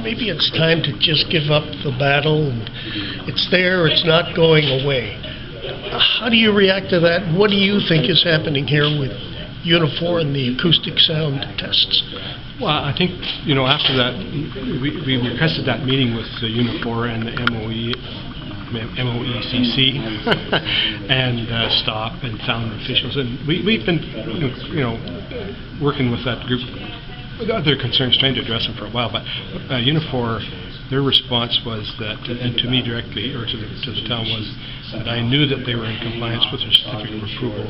maybe it's time to just give up the battle. And it's there, it's not going away. How do you react to that? What do you think is happening here with UNIFOR and the acoustic sound tests? Well, I think, after that, we requested that meeting with the UNIFOR and the MOECC and STOP and sound officials, and we've been, working with that group, with other concerns, trying to address them for a while. But UNIFOR, their response was that, and to me directly, or to the town, was that I knew that they were in compliance with their certificate of approval,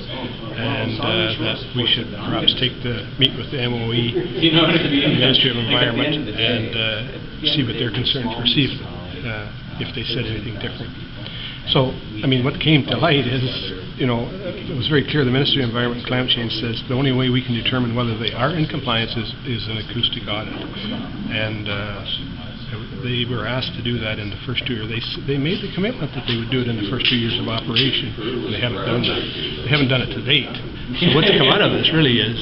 and that we should perhaps meet with the MOE, the Ministry of Environment, and see what their concerns were, see if they said anything different. So, what came to light is, it was very clear the Ministry of Environment and Climate Change says the only way we can determine whether they are in compliance is an acoustic audit. And they were asked to do that in the first 2 years. They made the commitment that they would do it in the first 2 years of operation, and they haven't done that. They haven't done it to date. So what's come out of this really is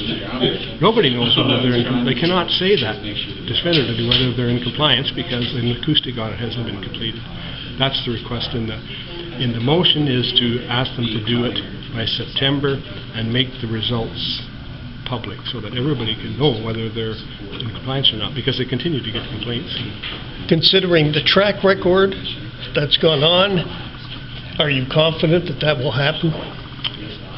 nobody knows whether they're in. They cannot say that definitively whether they're in compliance because an acoustic audit hasn't been completed. That's the request in the motion, is to ask them to do it by September and make the results public so that everybody can know whether they're in compliance or not, because they continue to get complaints. Considering the track record that's gone on, are you confident that that will happen?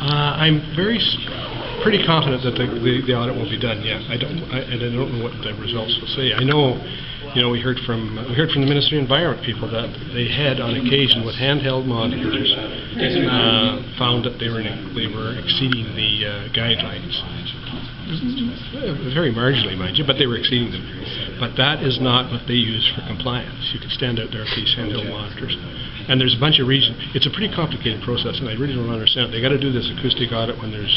I'm pretty confident that the audit will be done. Yeah, I don't know what the results will say. I know, we heard from the Ministry of Environment people that they had on occasion with handheld monitors found that they were exceeding the guidelines. Very marginally, mind you, but they were exceeding them. But that is not what they use for compliance. You can stand out there with these handheld monitors. And there's a bunch of reasons. It's a pretty complicated process, and I really don't understand it. They got to do this acoustic audit when there's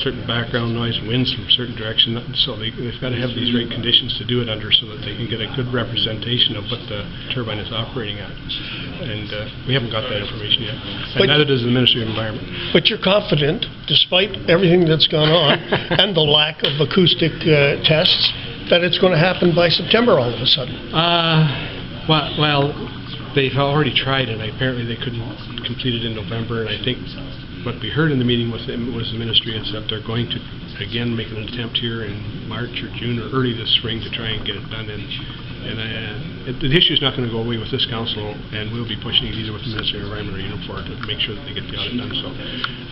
certain background noise and winds from a certain direction, so they've got to have these right conditions to do it under so that they can get a good representation of what the turbine is operating at. And we haven't got that information yet. And neither does the Ministry of Environment. But you're confident, despite everything that's gone on and the lack of acoustic tests, that it's going to happen by September all of a sudden? Well, they've already tried, and apparently they couldn't complete it in November, and I think what we heard in the meeting with them was the ministry is that they're going to again make an attempt here in March or June or early this spring to try and get it done. And the issue is not going to go away with this council, and we'll be pushing it either with the Ministry of Environment or UNIFOR to make sure that they get the audit done. So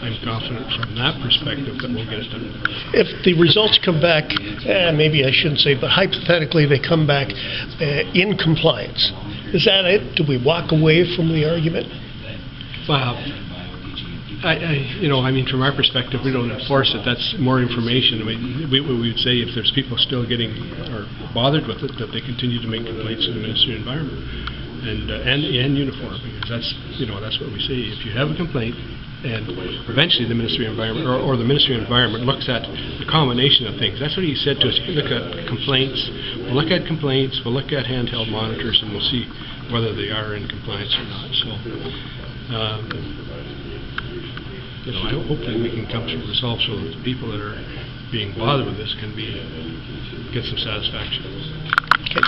I'm confident from that perspective that we'll get it done. If the results come back, maybe I shouldn't say, but hypothetically they come back in compliance, is that it? Do we walk away from the argument? Well, from our perspective, we don't enforce it. That's more information. We would say if there's people still getting or bothered with it, that they continue to make complaints to the Ministry of Environment and UNIFOR, because that's what we say. If you have a complaint, and eventually the Ministry of Environment or the Ministry of Environment looks at the combination of things. That's what he said to us. You can look at complaints. We'll look at complaints. We'll look at handheld monitors, and we'll see whether they are in compliance or not. So. I hope that we can come to a resolve so that the people that are being bothered with this can get some satisfaction. Okay.